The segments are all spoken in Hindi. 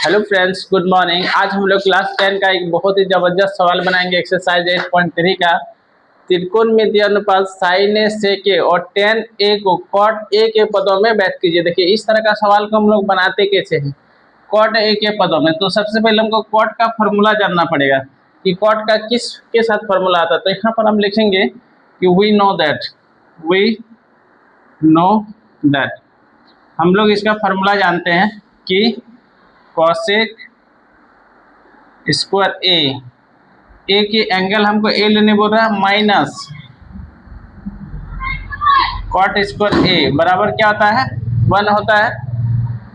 Hello friends, good morning. आज हम लोग क्लास 10 का एक बहुत ही जबरदस्त सवाल बनाएंगे। एक्सरसाइज 8.3 का त्रिकोणमितीय अनुपात साइन ए सेक ए और टेन ए को कॉट ए के पदों में व्यक्त कीजिए। देखिए, इस तरह का सवाल को हम लोग बनाते कैसे हैं, कॉट ए के पदों में। तो सबसे पहले हमको कॉट का फॉर्मूला जानना पड़ेगा कि कॉट का किस के साथ फॉर्मूला आता है। तो यहाँ पर हम लिखेंगे कि वी नो दैट हम लोग इसका फॉर्मूला जानते हैं कि कॉसेक स्क्वायर ए की एंगल हमको ए लेने बोल रहा है माइनस कॉट स्क्वायर ए बराबर क्या होता है, 1 होता है।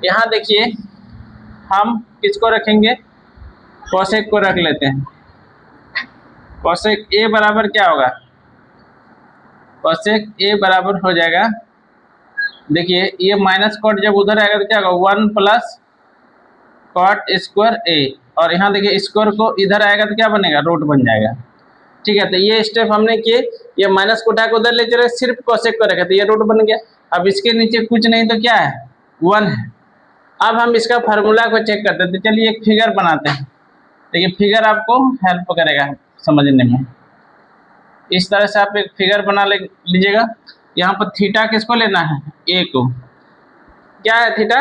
यहाँ देखिए, हम किसको रखेंगे, कॉसेक को रख लेते हैं। कॉसेक ए बराबर क्या होगा, कॉसेक ए बराबर हो जाएगा, देखिए ये माइनस कॉट जब उधर आएगा तो क्या होगा, 1 प्लस कॉट स्क्वायर ए, और यहाँ देखिए स्क्वायर को इधर आएगा तो क्या बनेगा, रूट बन जाएगा। ठीक है, तो ये स्टेप हमने किए। ये माइनस को उठा के उधर ले चले, सिर्फ कोसेक को रखे तो ये रूट बन गया। अब इसके नीचे कुछ नहीं तो क्या है, 1 है। अब हम इसका फार्मूला को चेक करते हैं। तो चलिए एक फिगर बनाते हैं। देखिए, फिगर आपको हेल्प करेगा समझने में। इस तरह से आप एक फिगर बना लीजिएगा। यहाँ पर थीटा किसको लेना है, ए को। क्या है थीटा,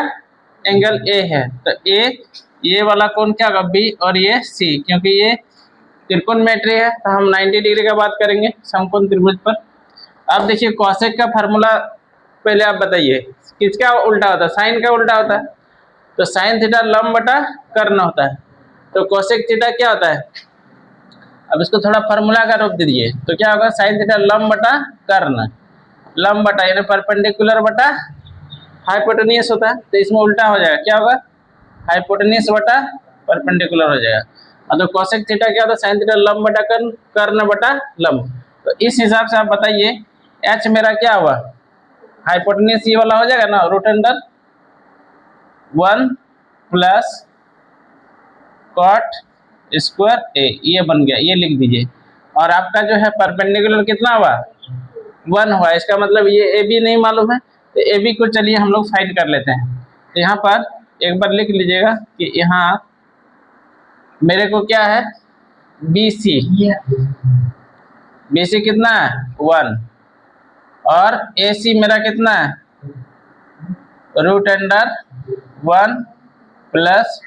एंगल ए है। तो ए, ये वाला कोण क्या होगा, बी, और ये सी, क्योंकि ये त्रिकोणमिति है तो हम 90 डिग्री का बात करेंगे समकोण त्रिभुज पर। अब देखिए, कॉसेक का फार्मूला पहले आप बताइए किसका उल्टा होता है, साइन का उल्टा होता है। तो साइन थीटा लंब बटा कर्ण होता है। तो कॉसेक थीटा क्या होता है, अब इसको थोड़ा फार्मूला का रूप दे दीजिए तो क्या होगा, साइन थीटा लंब बटा कर्ण, लंब बटा यानी परपेंडिकुलर बटा हाइपोटेन्यूस होता है। तो इसमें उल्टा हो जाएगा, क्या होगा, हाइपोटेन्यूस बटा परपेंडिकुलर हो जाएगा। तो कॉसेक थीटा क्या होता है, साइन थीटा लंब बटा कर्ण, कर्ण बटा लंब। तो इस हिसाब से आप बताइए एच मेरा क्या हुआ, हाइपोटेन्यूस ये वाला हो जाएगा ना, root under 1 plus cot square A, ये बन गया, ये लिख दीजिए। और आपका जो है परपेंडिकुलर कितना हुआ, 1 हुआ। इसका मतलब ये ए बी नहीं मालूम है, तो ए बी को चलिए हम लोग फाइंड कर लेते हैं। तो यहाँ पर एक बार लिख लीजिएगा कि यहाँ मेरे को क्या है, बी सी, बी सी कितना है 1, और ए सी मेरा कितना है, root under 1 plus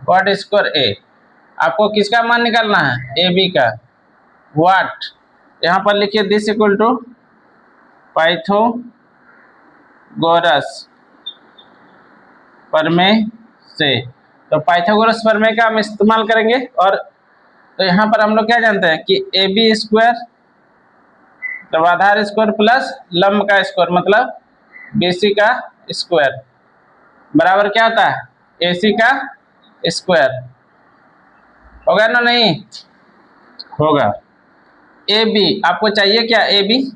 cot square A. आपको किसका मान निकालना है, ए बी का। व्हाट, यहाँ पर लिखिए दिस इक्वल टू पाइथागोरस प्रमेय से। तो पाइथागोरस प्रमेय का हम इस्तेमाल करेंगे। और तो यहाँ पर हम लोग क्या जानते हैं कि ए बी स्क्वायर, तो आधार स्क्वायर प्लस लंब का स्क्वायर मतलब बी सी का स्क्वायर बराबर क्या होता है, ए सी का स्क्वायर। होगा ना, नहीं होगा। ए बी आपको चाहिए क्या, ए बी,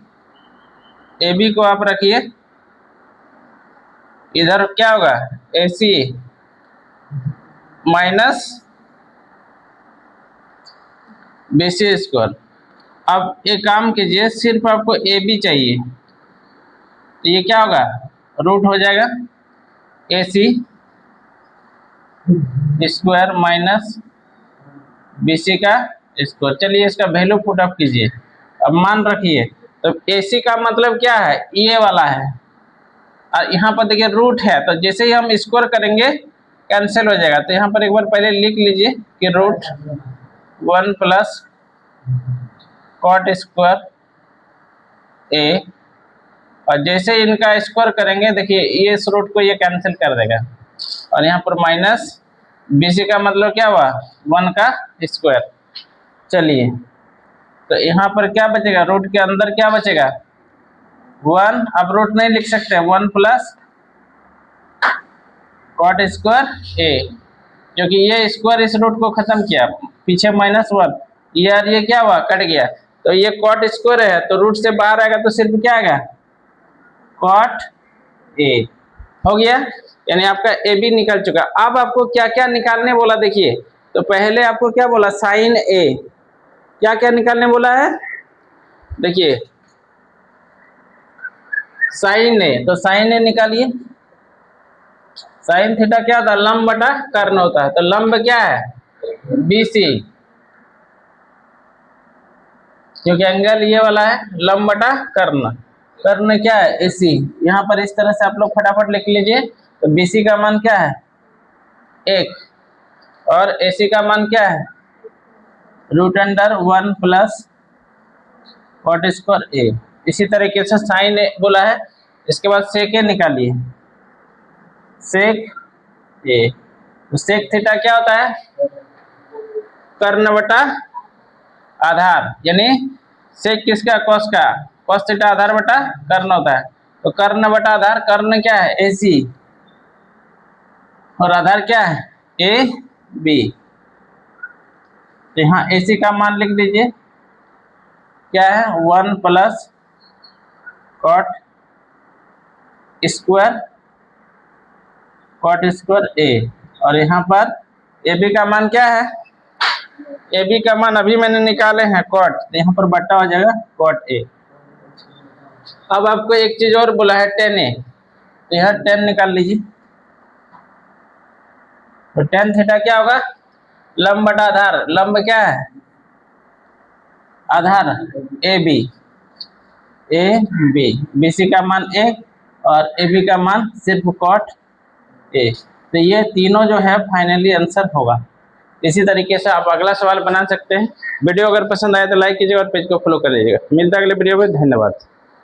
ए बी को आप रखिए इधर, क्या होगा ए सी माइनस बी सी स्क्वायर। अब एक काम कीजिए, सिर्फ आपको ए बी चाहिए, तो ये क्या होगा, रूट हो जाएगा ए सी स्क्वायर माइनस बी सी का स्क्वायर। चलिए इसका वैल्यू पुट अप कीजिए, अब मान रखिए। तो ए सी का मतलब क्या है, ये वाला है, और यहाँ पर देखिए रूट है, तो जैसे ही हम स्क्वायर करेंगे कैंसिल हो जाएगा। तो यहाँ पर एक बार पहले लिख लीजिए कि रूट 1 प्लस कॉट स्क्वायर ए, और जैसे ही इनका स्क्वायर करेंगे देखिए ये इस रूट को ये कैंसिल कर देगा, और यहाँ पर माइनस बीसी का मतलब क्या हुआ, 1 का स्क्वायर। चलिए, तो यहाँ पर क्या बचेगा, रूट के अंदर क्या बचेगा, 1। अब रूट नहीं लिख सकते, 1 प्लस कॉट स्क्वायर ए, क्योंकि ये स्क्वायर इस रूट को खत्म किया, पीछे -1, ये और ये क्या हुआ, कट गया। तो ये कॉट स्क्वायर है तो रूट से बाहर आएगा तो सिर्फ क्या आएगा, कॉट ए। हो गया, यानी आपका ए बी निकल चुका। अब आपको क्या क्या निकालने बोला, देखिए तो पहले आपको क्या बोला, साइन ए, क्या क्या निकालने बोला है, देखिए साइन ए, तो साइन ए निकालिए। साइन थीटा क्या होता है, लंब बटा कर्ण होता है। तो लंब क्या है, BC, क्योंकि एंगल ये वाला है, लंब बटा कर्ण। कर्ण क्या है, AC। यहाँ पर इस तरह से आप लोग फटाफट लिख लीजिए। तो BC का मान क्या है, 1, और AC का मान क्या है, √1 प्लस कॉट स्क्वायर A। इसी तरीके से साइन बोला है, इसके बाद सेक A निकालिए, सेक A। तो सेक थीटा क्या होता है, कर्ण बटा आधार, यानी सेक किसका, कॉस का, कॉस थीटा आधार बटा कर्ण होता है। तो कर्ण बटा आधार, कर्ण क्या है AC, और आधार क्या है AB। तो यहाँ AC का मान लिख दीजिए, क्या है 1 प्लस कॉट स्क्वायर A, और यहाँ पर AB का मान क्या है, AB का मान अभी मैंने निकाले हैं कॉट, तो यहाँ पर बट्टा हो जाएगा कॉट A। अब आपको एक चीज और बोला है tan A, तो यहाँ tan निकाल लीजिए। तो tan थीटा क्या होगा, लंब बटा आधार, लंब क्या है आधार AB, BC का मान 1 और AB का मान सिर्फ कॉट A। तो ये तीनों जो है फाइनली आंसर होगा। इसी तरीके से आप अगला सवाल बना सकते हैं। वीडियो अगर पसंद आए तो लाइक कीजिएगा और पेज को फॉलो कर लीजिएगा। मिलता है अगले वीडियो में, धन्यवाद।